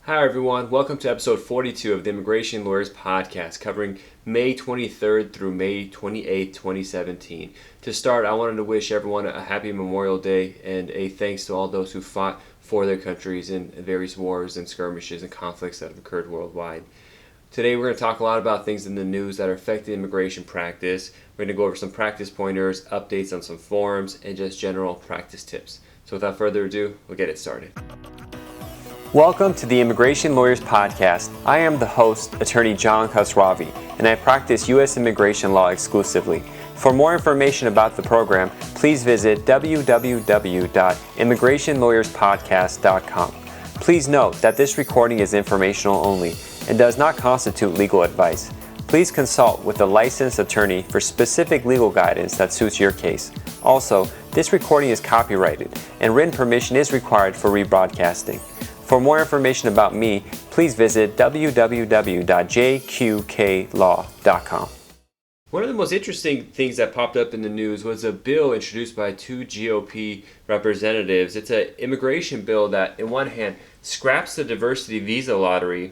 Hi everyone, welcome to episode 42 of the Immigration Lawyers Podcast, covering May 23rd through May 28th, 2017. To start, I wanted to wish everyone a happy Memorial Day and a thanks to all those who fought for their countries in various wars and skirmishes and conflicts that have occurred worldwide. Today we're going to talk a lot about things in the news that are affecting immigration practice. We're going to go over some practice pointers, updates on some forms, and just general practice tips. So without further ado, we'll get it started. Welcome to the Immigration Lawyers Podcast. I am the host, Attorney John Khosravi, and I practice U.S. immigration law exclusively. For more information about the program, please visit www.immigrationlawyerspodcast.com. Please note that this recording is informational only and does not constitute legal advice. Please consult with a licensed attorney for specific legal guidance that suits your case. Also, this recording is copyrighted and written permission is required for rebroadcasting. For more information about me, please visit www.jqqlaw.com. One of the most interesting things that popped up in the news was a bill introduced by two GOP representatives. It's an immigration bill that, on one hand, scraps the diversity visa lottery,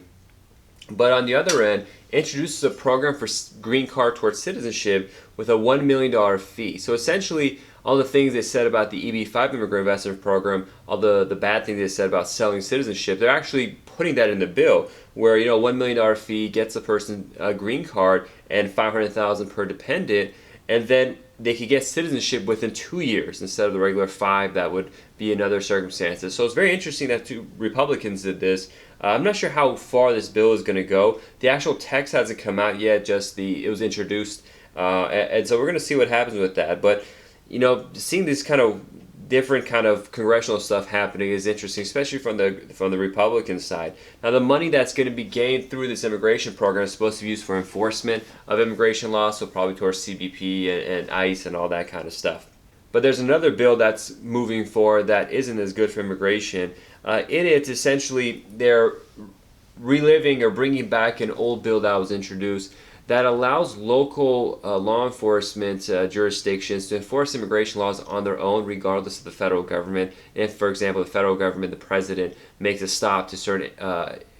but on the other end, introduces a program for green card towards citizenship with a $1 million fee. So essentially, all the things they said about the EB-5 immigrant investment program, all the bad things they said about selling citizenship, they're actually putting that in the bill where, $1 million fee gets a person a green card and $500,000 per dependent, and then they could get citizenship within 2 years instead of the regular 5 that would be in other circumstances. So it's very interesting that two Republicans did this. I'm not sure how far this bill is going to go. The actual text hasn't come out yet, just it was introduced, and so we're going to see what happens with that. But seeing this kind of different kind of congressional stuff happening is interesting, especially from the Republican side. Now, the money that's going to be gained through this immigration program is supposed to be used for enforcement of immigration law, so probably towards CBP and ICE and all that kind of stuff. But there's another bill that's moving forward that isn't as good for immigration. In it, essentially, they're reliving or bringing back an old bill that was introduced that allows local law enforcement jurisdictions to enforce immigration laws on their own, regardless of the federal government. If, for example, the federal government, the president, makes a stop to certain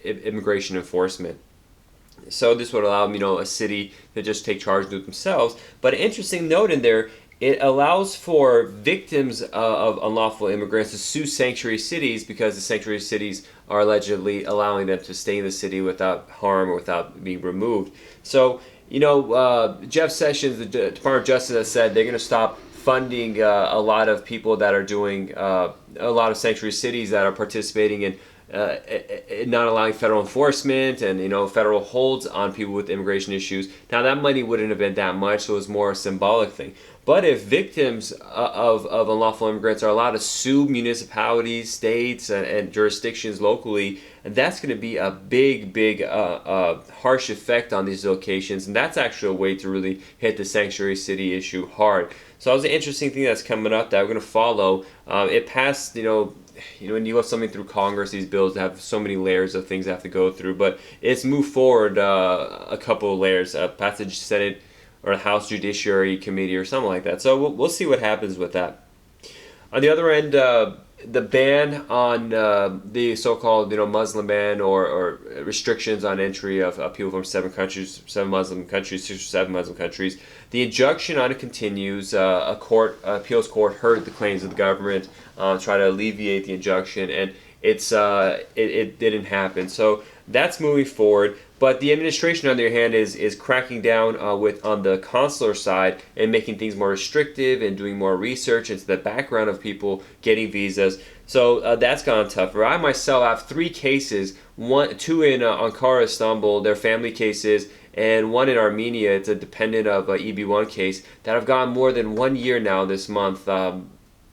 immigration enforcement. So this would allow a city to just take charge and do it themselves. But an interesting note in there, it allows for victims of unlawful immigrants to sue sanctuary cities because the sanctuary cities are allegedly allowing them to stay in the city without harm or without being removed. So, Jeff Sessions, the Department of Justice, has said they're going to stop funding a lot of people that are doing a lot of sanctuary cities that are participating in not allowing federal enforcement and federal holds on people with immigration issues. Now that money wouldn't have been that much, so it was more a symbolic thing. But if victims of unlawful immigrants are allowed to sue municipalities, states, and jurisdictions locally, that's going to be a big harsh effect on these locations, and that's actually a way to really hit the sanctuary city issue hard. So that was an interesting thing that's coming up that we're going to follow. It passed, when you go something through Congress, these bills have so many layers of things they have to go through, but it's moved forward a couple of layers, passage Senate or a House Judiciary Committee or something like that. So we'll see what happens with that. On the other end, the ban on the so-called Muslim ban or restrictions on entry of people from 7 Muslim countries, 6 or 7 Muslim countries, the injunction on it continues. Appeals court heard the claims of the government, try to alleviate the injunction, and it didn't happen. So that's moving forward. But the administration, on the other hand, is cracking down on the consular side and making things more restrictive and doing more research into the background of people getting visas. So that's gone tougher. I myself have 3 cases, 2 in Ankara, Istanbul, they're family cases, and 1 in Armenia. It's a dependent of EB-1 case that have gone more than 1 year now this month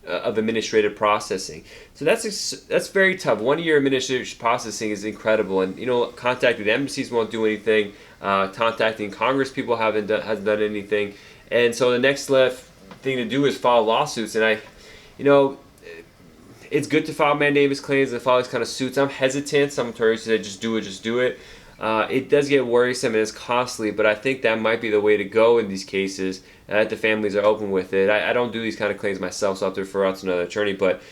of administrative processing. So that's very tough. 1 year administrative processing is incredible, and contacting the embassies won't do anything. Contacting Congress people hasn't done anything, and so the next thing to do is file lawsuits. And it's good to file mandamus claims and file these kind of suits. I'm hesitant. Some attorneys say just do it. It does get worrisome and it's costly, but I think that might be the way to go in these cases. If the families are open with it. I don't do these kind of claims myself, so I'll have to refer out to another attorney, but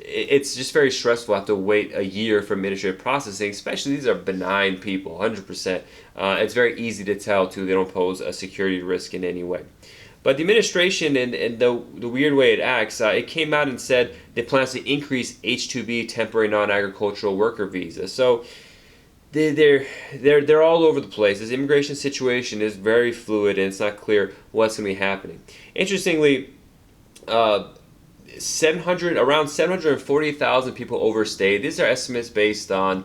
it's just very stressful to have to wait a year for administrative processing, especially these are benign people, 100%. It's very easy to tell, too, they don't pose a security risk in any way. But the administration and the weird way it acts, it came out and said it plans to increase H-2B temporary non-agricultural worker visas. So they're all over the place. This immigration situation is very fluid, and it's not clear what's going to be happening. Interestingly, around 740,000 people overstayed. These are estimates based on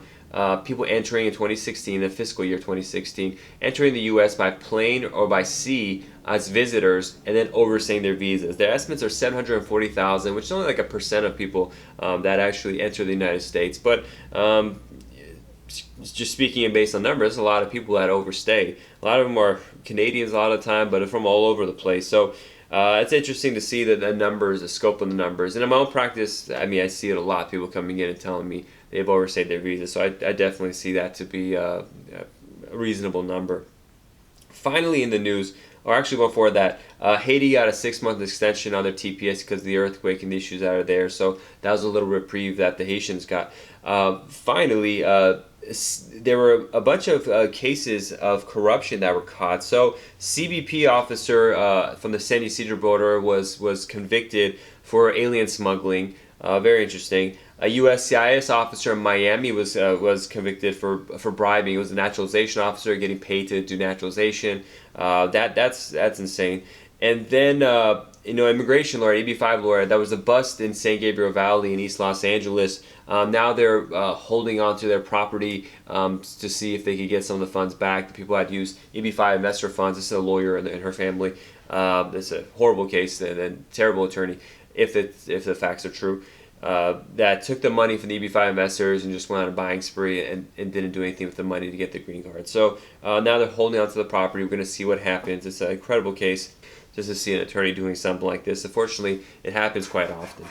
people entering in 2016, the fiscal year 2016, entering the U.S. by plane or by sea as visitors and then overstaying their visas. Their estimates are 740,000, which is only like 1% of people that actually enter the United States. But just speaking based on numbers, a lot of people that overstay. A lot of them are Canadians a lot of the time, but they're from all over the place. So it's interesting to see the numbers, the scope of the numbers. And in my own practice, I mean, I see it a lot, people coming in and telling me they've overstayed their visa. So I definitely see that to be a reasonable number. Finally in the news, or actually going forward that, Haiti got a 6-month extension on their TPS because of the earthquake and the issues that are there. So that was a little reprieve that the Haitians got. Finally, there were a bunch of cases of corruption that were caught. So CBP officer from the San Ysidro border was convicted for alien smuggling. Very interesting. A USCIS officer in Miami was convicted for bribing. It was a naturalization officer getting paid to do naturalization. That's insane. And then immigration lawyer, AB5 lawyer, that was a bust in San Gabriel Valley in East Los Angeles. Now they're holding on to their property to see if they could get some of the funds back. The people had used AB5 investor funds. This is a lawyer and her family. It's a horrible case and terrible attorney, if the facts are true. That took the money from the EB5 investors and just went on a buying spree and didn't do anything with the money to get the green card. So now they're holding on to the property. We're going to see what happens. It's an incredible case just to see an attorney doing something like this. Unfortunately, it happens quite often.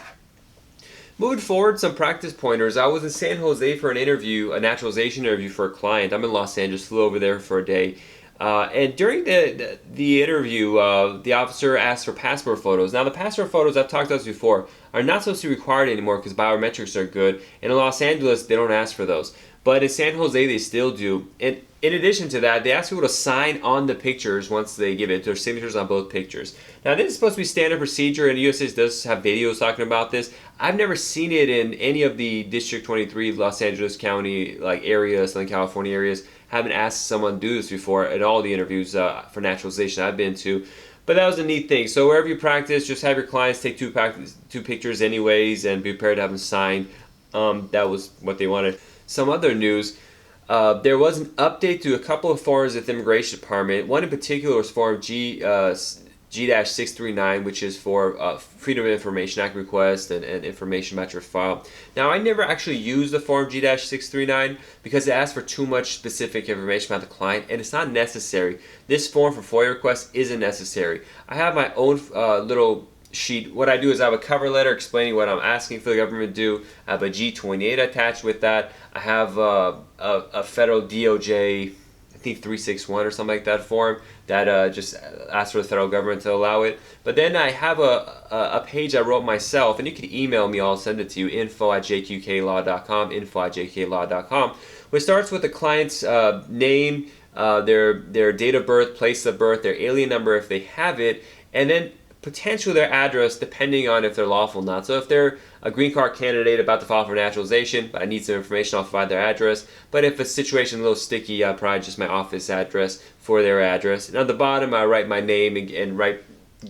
Moving forward, some practice pointers. I was in San Jose for an interview, a naturalization interview for a client. I'm in Los Angeles, flew over there for a day. And during the interview, the officer asked for passport photos. Now, the passport photos, I've talked about this before, are not supposed to be required anymore because biometrics are good. And in Los Angeles, they don't ask for those. But in San Jose, they still do. And in addition to that, they ask people to sign on the pictures once they give it. Their signatures on both pictures. Now, this is supposed to be standard procedure, and the USCIS does have videos talking about this. I've never seen it in any of the District 23 Los Angeles County areas, Southern California areas. Haven't asked someone to do this before in all the interviews for naturalization I've been to. But that was a neat thing. So wherever you practice, just have your clients take two pictures anyways and be prepared to have them signed. That was what they wanted. Some other news. There was an update to a couple of forms at the Immigration Department. One in particular was Form G-639, which is for Freedom of Information Act request and information about your file. Now, I never actually used the Form G-639 because it asks for too much specific information about the client, and it's not necessary. This form for FOIA requests isn't necessary. I have my own little sheet. What I do is I have a cover letter explaining what I'm asking for the government to do. I have a G-28 attached with that. I have a federal DOJ, I think 361 or something like that form that just asks for the federal government to allow it. But then I have a page I wrote myself, and you can email me, I'll send it to you, info@jqqlaw.com, info@jqqlaw.com, which starts with the client's name, their date of birth, place of birth, their alien number if they have it, and then potentially their address depending on if they're lawful or not. So if they're a green card candidate about to file for naturalization, but I need some information, I'll provide their address. But if the situation is a little sticky, I'll provide just my office address for their address. And on the bottom, I write my name and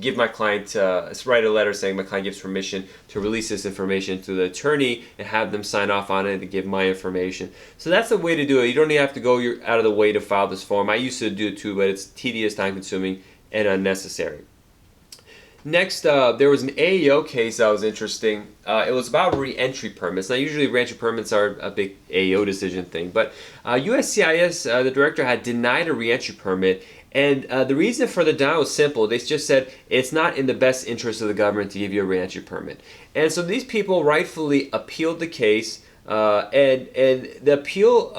give my client, write a letter saying my client gives permission to release this information to the attorney and have them sign off on it and give my information. So that's the way to do it. You don't even have to go out of the way to file this form. I used to do it too, but it's tedious, time consuming, and unnecessary. Next, there was an AAO case that was interesting. It was about reentry permits. Now, usually reentry permits are a big AAO decision thing, but USCIS, the director, had denied a reentry permit, and the reason for the denial was simple. They just said it's not in the best interest of the government to give you a reentry permit. And so these people rightfully appealed the case, and the appeal,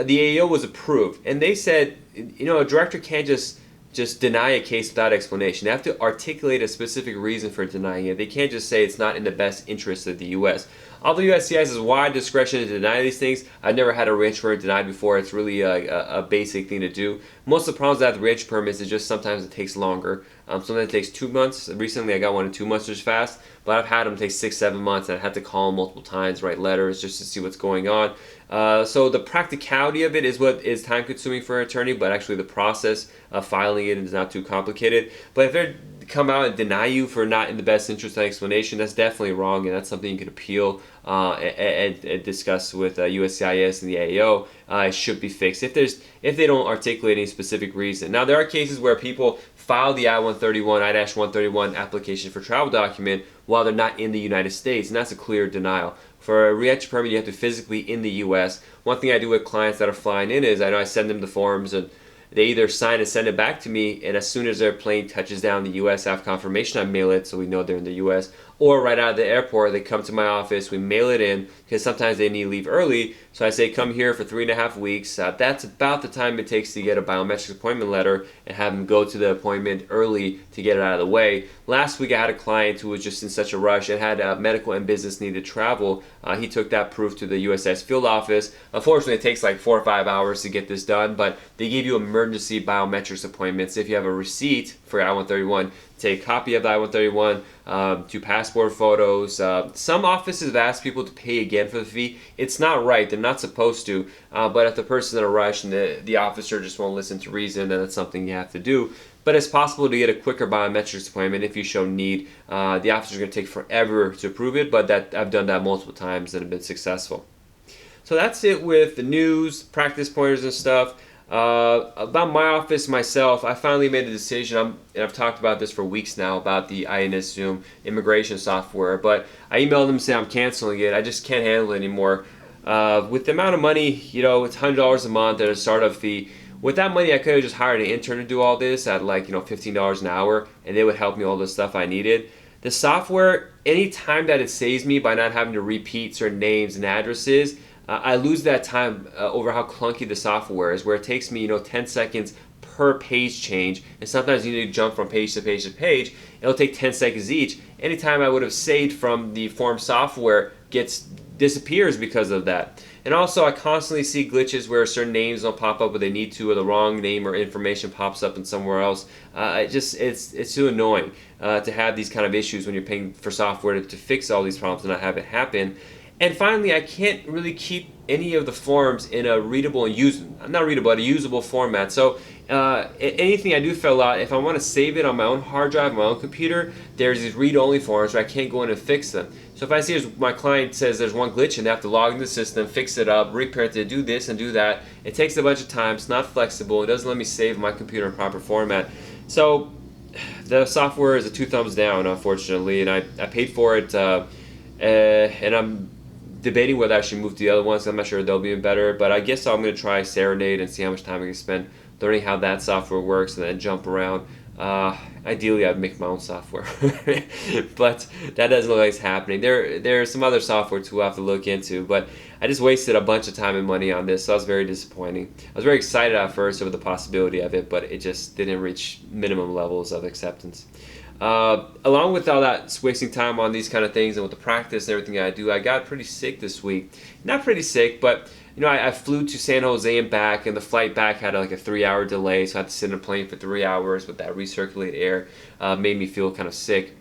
the AAO was approved. And they said, a director can't just deny a case without explanation. They have to articulate a specific reason for denying it. They can't just say it's not in the best interest of the U.S. although USCIS has wide discretion to deny these things, I've never had a reentry permit denied before. It's really a basic thing to do. Most of the problems I have with reentry permits is just sometimes it takes longer. Sometimes it takes 2 months. Recently I got one in 2 months, which is fast, but I've had them take 6-7 months, and I had to call them multiple times, write letters just to see what's going on. So the practicality of it is what is time consuming for an attorney, but actually the process of filing it is not too complicated. But if they come out and deny you for not in the best interest of explanation, that's definitely wrong, and that's something you can appeal and discuss with USCIS and the AAO. It should be fixed if they don't articulate any specific reason. Now, there are cases where people file the I-131 application for travel document while they're not in the United States, and that's a clear denial. For a reentry permit, you have to physically in the U.S. One thing I do with clients that are flying in is I send them the forms, and they either sign and send it back to me, and as soon as their plane touches down in the U.S. after confirmation, I mail it so we know they're in the U.S. Or right out of the airport, they come to my office, we mail it in, because sometimes they need to leave early. So I say, come here for 3.5 weeks. That's about the time it takes to get a biometrics appointment letter and have them go to the appointment early to get it out of the way. Last week I had a client who was just in such a rush and had medical and business need to travel. He took that proof to the USS field office. Unfortunately, it takes like 4 or 5 hours to get this done, but they give you emergency biometrics appointments. If you have a receipt for I-131, take a copy of the I-131, 2 passport photos. Some offices have asked people to pay again for the fee. It's not right. They're not supposed to. But if the person's in a rush and the officer just won't listen to reason, then that's something you have to do. But it's possible to get a quicker biometrics appointment if you show need. The officer's going to take forever to approve it, but I've done that multiple times and have been successful. So that's it with the news, practice pointers and stuff. About my office myself, I finally made a decision, and I've talked about this for weeks now, about the INS Zoom immigration software, but I emailed them saying I'm canceling it. I just can't handle it anymore. With the amount of money, it's $100 a month at a startup fee. With that money, I could have just hired an intern to do all this at $15 an hour, and they would help me all the stuff I needed. The software, any time that it saves me by not having to repeat certain names and addresses, I lose that time over how clunky the software is, where it takes me 10 seconds per page change, and sometimes you need to jump from page to page to page. It'll take 10 seconds each. Anytime I would have saved from the form software disappears because of that. And also, I constantly see glitches where certain names don't pop up where they need to, or the wrong name or information pops up in somewhere else. It's too annoying to have these kind of issues when you're paying for software to fix all these problems and not have it happen. And finally, I can't really keep any of the forms in a readable and a usable format. So anything I do fill out, if I want to save it on my own hard drive, my own computer, there's these read-only forms where I can't go in and fix them. So if I see my client says there's one glitch and they have to log into the system, fix it up, reprint it, do this and do that, it takes a bunch of time, it's not flexible, it doesn't let me save my computer in proper format. So the software is a 2 thumbs down, unfortunately, and I paid for it, and I'm debating whether I should move to the other ones. I'm not sure they'll be better, but I guess I'm going to try Serenade and see how much time I can spend learning how that software works and then jump around. Ideally, I'd make my own software, but that doesn't look like it's happening. There's some other software too I have to look into, but I just wasted a bunch of time and money on this, so that was very disappointing. I was very excited at first over the possibility of it, but it just didn't reach minimum levels of acceptance. Along with all that wasting time on these kind of things and with the practice and everything I do, I got pretty sick this week. Not pretty sick, but I flew to San Jose and back, and the flight back had a 3-hour delay, so I had to sit in a plane for 3 hours with that recirculated air. Made me feel kind of sick.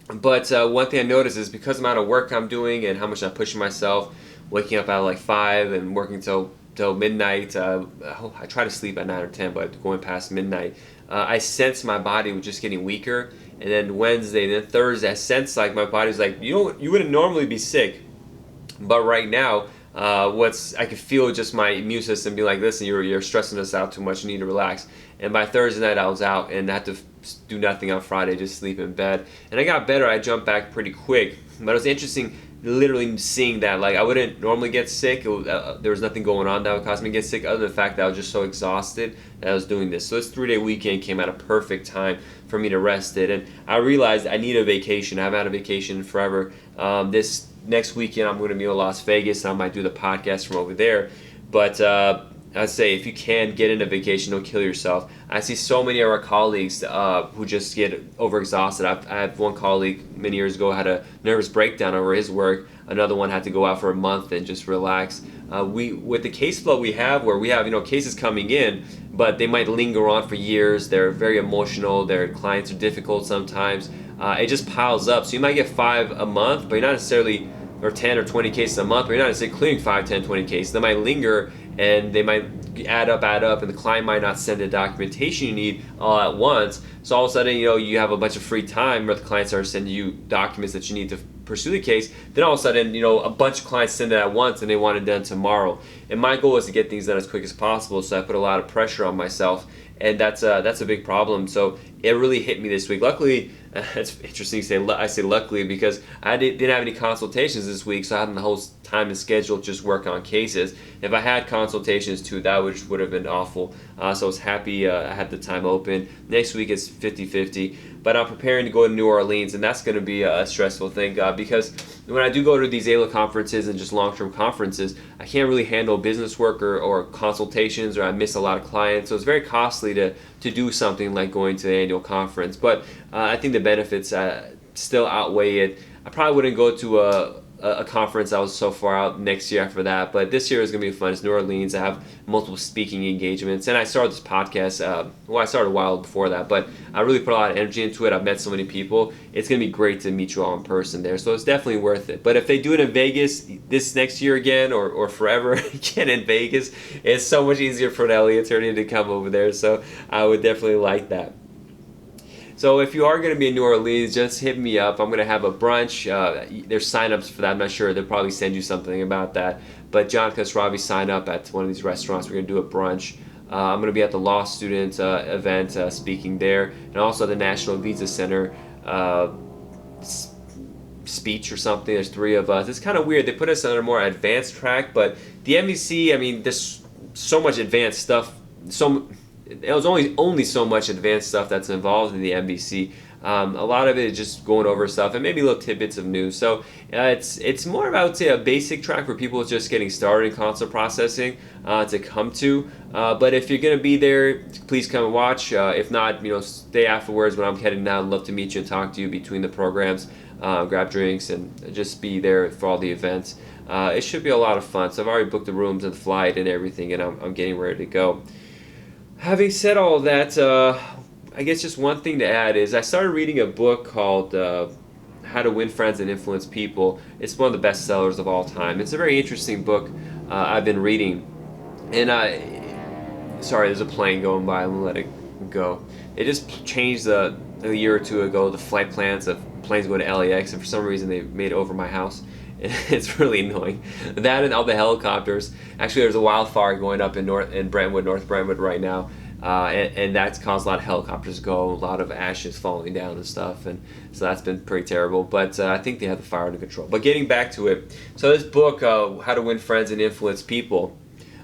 But one thing I noticed is because of the amount of work I'm doing and how much I'm pushing myself, waking up at 5 and working till midnight. I try to sleep at 9 or 10, but going past midnight, I sense my body was just getting weaker. And then Wednesday and then Thursday, I sense my body's you wouldn't normally be sick, but right now, I could feel just my immune system be like, listen, you're stressing us out too much, you need to relax. And by Thursday night I was out and I had to do nothing on Friday, just sleep in bed. And I got better, I jumped back pretty quick. But it was interesting literally seeing that, I wouldn't normally get sick. There was nothing going on that would cause me to get sick other than the fact that I was just so exhausted that I was doing this. So this 3-day weekend came at a perfect time for me to rest it. And I realized I need a vacation. I haven't had a vacation forever. This next weekend I'm going to be in Las Vegas, and I might do the podcast from over there. But I'd say if you can get into vacation, don't kill yourself. I see so many of our colleagues who just get overexhausted. I have one colleague many years ago had a nervous breakdown over his work. Another one had to go out for a month and just relax. We with the case flow we have, where we have cases coming in, but they might linger on for years. They're very emotional. Their clients are difficult sometimes. It just piles up. So you might get 5 a month, but you're not necessarily, or 10 or 20 cases a month, but you're not necessarily clearing 5, 10, 20 cases. They might linger and they might add up, and the client might not send the documentation you need all at once. So all of a sudden, you have a bunch of free time where the clients are sending you documents that you need to pursue the case. Then all of a sudden, a bunch of clients send it at once and they want it done tomorrow. And my goal is to get things done as quick as possible, so I put a lot of pressure on myself, and that's a big problem. So it really hit me this week. Luckily, it's interesting to say, I say luckily because I didn't have any consultations this week, so I had the whole time and schedule to just work on cases. If I had consultations too, that would have been awful. So I was happy I had the time open. Next week it's 50-50, but I'm preparing to go to New Orleans, and that's going to be a stressful thing because when I do go to these AILA conferences and just long-term conferences, I can't really handle business work or consultations, or I miss a lot of clients. So it's very costly to do something like going to the annual conference. But I think the benefits still outweigh it. I probably wouldn't go to a conference that was so far out next year after that, but this year is going to be fun. It's New Orleans. I have multiple speaking engagements, and I started this podcast. I started a while before that, but I really put a lot of energy into it. I've met so many people. It's going to be great to meet you all in person there, so it's definitely worth it. But if they do it in Vegas this next year again, or forever again in Vegas, it's so much easier for an LA attorney to come over there, so I would definitely like that. So if you are going to be in New Orleans, just hit me up. I'm going to have a brunch. There's sign-ups for that. I'm not sure. They'll probably send you something about that. But John Khosravi signed up at one of these restaurants. We're going to do a brunch. I'm going to be at the law student event speaking there, and also the National Visa Center speech or something. There's 3 of us. It's kind of weird. They put us on a more advanced track, but the NVC, there's so much advanced stuff. It was only so much advanced stuff that's involved in the NBC. A lot of it is just going over stuff and maybe little tidbits of news. So it's more of, I would say, a basic track for people just getting started in consular processing to come to. But if you're going to be there, please come and watch. If not, stay afterwards when I'm heading down. I'd love to meet you and talk to you between the programs, grab drinks, and just be there for all the events. It should be a lot of fun. So I've already booked the rooms and the flight and everything, and I'm getting ready to go. Having said all of that, I guess just one thing to add is I started reading a book called How to Win Friends and Influence People. It's one of the best sellers of all time. It's a very interesting book I've been reading. And sorry, there's a plane going by. I'm going to let it go. It just changed a year or 2 ago, the flight plans of planes going to LAX, and for some reason they made it over my house. It's really annoying. That and all the helicopters. Actually, there's a wildfire going up in North Brentwood right now, and that's caused a lot of helicopters to go, a lot of ashes falling down and stuff, and so that's been pretty terrible. But I think they have the fire under control. But getting back to it, so this book, How to Win Friends and Influence People,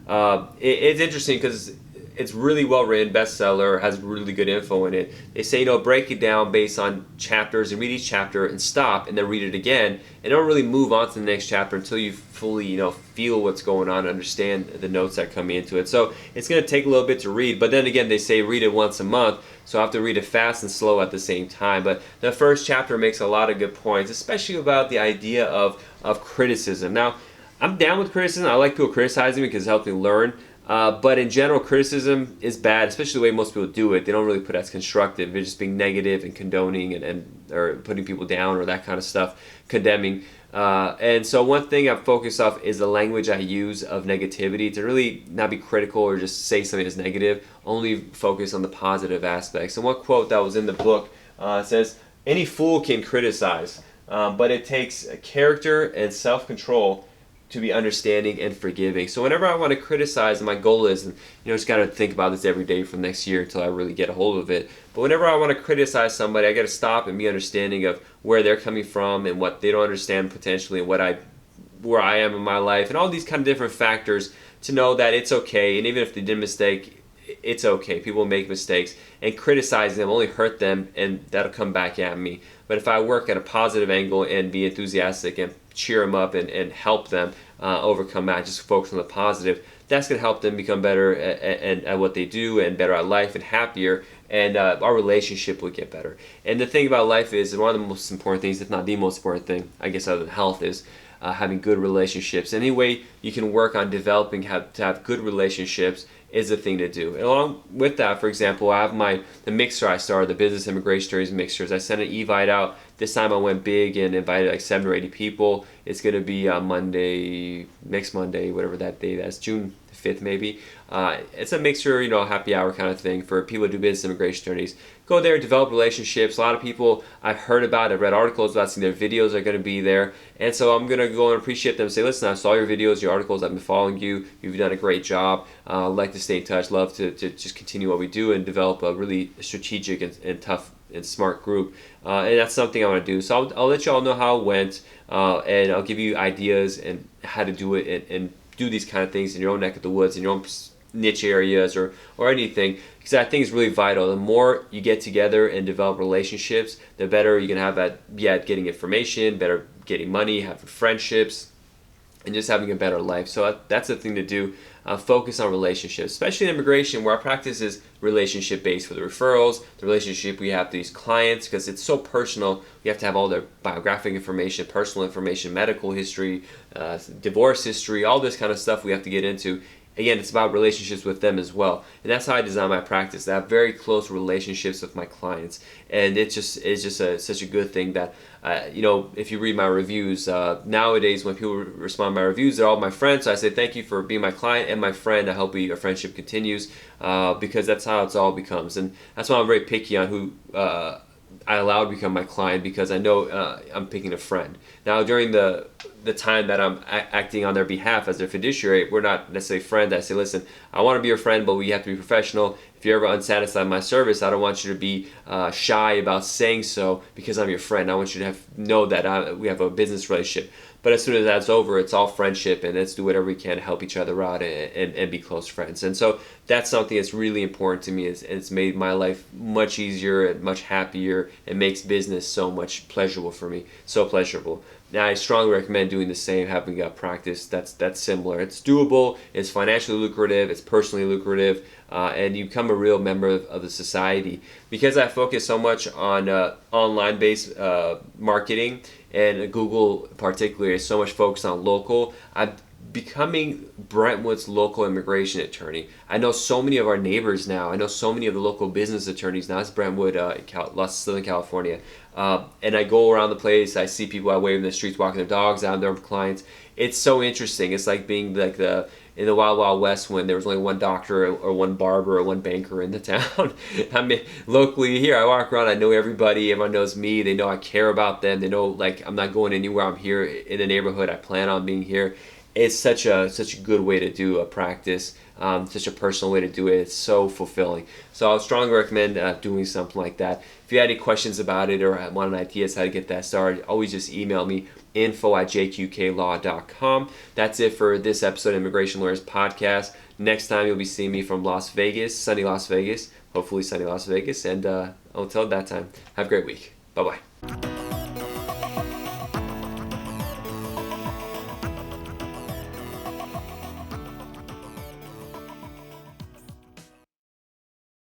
it's interesting because it's really well written, bestseller, has really good info in it. They say, break it down based on chapters and read each chapter and stop and then read it again, and don't really move on to the next chapter until you fully, feel what's going on, understand the notes that come into it. So it's going to take a little bit to read, but then again, they say read it once a month, so I have to read it fast and slow at the same time. But the first chapter makes a lot of good points, especially about the idea of criticism. Now, I'm down with criticism. I like people criticizing me because it helps me learn. But in general, criticism is bad, especially the way most people do it. They don't really put it as constructive. They're just being negative and condoning or putting people down or that kind of stuff, condemning. And so one thing I've focused on is the language I use of negativity, to really not be critical or just say something that's negative, only focus on the positive aspects. And one quote that was in the book says, "Any fool can criticize, but it takes character and self-control to be understanding and forgiving." So whenever I want to criticize, and my goal is, and just got to think about this every day from next year until I really get a hold of it. But whenever I want to criticize somebody, I got to stop and be understanding of where they're coming from and what they don't understand potentially, and where I am in my life, and all these kind of different factors to know that it's okay. And even if they did a mistake, it's okay. People make mistakes, and criticizing them only hurt them, and that'll come back at me. But if I work at a positive angle and be enthusiastic and cheer them up and help them, overcome that, just focus on the positive. That's going to help them become better at what they do and better at life and happier, and our relationship will get better. And the thing about life is, one of the most important things, if not the most important thing, I guess, other than health, is having good relationships. Any way you can work on developing to have good relationships is the thing to do. And along with that, for example, I have the mixer I started, the Business Immigration Stories mixers. I sent an Evite out. This time I went big and invited like 7 or 80 people. It's going to be on next Monday, whatever that day, that's June 5th maybe. It's a mixer, happy hour kind of thing for people who do business immigration attorneys. Go there, develop relationships. A lot of people I've heard about, I've read articles about, seen their videos are going to be there. And so I'm going to go and appreciate them and say, listen, I saw your videos, your articles, I've been following you. You've done a great job. I'd like to stay in touch, love to just continue what we do and develop a really strategic and tough and smart group. And that's something I want to do. So I'll let you all know how it went, and I'll give you ideas and how to do it and do these kind of things in your own neck of the woods, in your own niche areas or anything, because I think it's really vital. The more you get together and develop relationships, the better you can have at getting information, better getting money, having friendships, and just having a better life. So that's the thing to do. Focus on relationships, especially in immigration, where our practice is relationship based for the referrals, the relationship we have to these clients, because it's so personal. We have to have all their biographic information, personal information, medical history, divorce history, all this kind of stuff we have to get into. Again, it's about relationships with them as well. And that's how I design my practice. I have very close relationships with my clients. And it's just such a good thing that, if you read my reviews, nowadays when people respond to my reviews, they're all my friends. So I say thank you for being my client and my friend. I hope our friendship continues, because that's how it all becomes. And that's why I'm very picky on who I allow to become my client, because I know I'm picking a friend. Now, during the time that I'm acting on their behalf as their fiduciary, we're not necessarily friends. I say, listen, I want to be your friend, but we have to be professional. If you're ever unsatisfied with my service, I don't want you to be shy about saying so, because I'm your friend. I want you to know that we have a business relationship. But as soon as that's over, it's all friendship, and let's do whatever we can to help each other out and be close friends. And so that's something that's really important to me. It's made my life much easier and much happier, and makes business so much pleasurable for me, so pleasurable. Now, I strongly recommend doing the same, having a practice that's similar. It's doable, it's financially lucrative, it's personally lucrative, and you become a real member of the society. Because I focus so much on online-based marketing, and Google particularly is so much focused on local, I'm becoming Brentwood's local immigration attorney. I know so many of our neighbors now. I know so many of the local business attorneys now. It's Brentwood, Southern California. And I go around the place. I see people I wave in the streets walking their dogs out, their clients. It's so interesting. It's like being like in the Wild Wild West, when there was only one doctor or one barber or one banker in the town. I mean, locally here, I walk around, I know everybody, everyone knows me, they know I care about them, they know I'm not going anywhere, I'm here in the neighborhood, I plan on being here. It's such a good way to do a practice, such a personal way to do it. It's so fulfilling. So I would strongly recommend doing something like that. If you had any questions about it or want ideas how to get that started, always just email me, info@jqqlaw.com. That's it for this episode of Immigration Lawyers Podcast. Next time you'll be seeing me from Las Vegas, sunny Las Vegas, hopefully sunny Las Vegas. And until that time, have a great week. Bye-bye.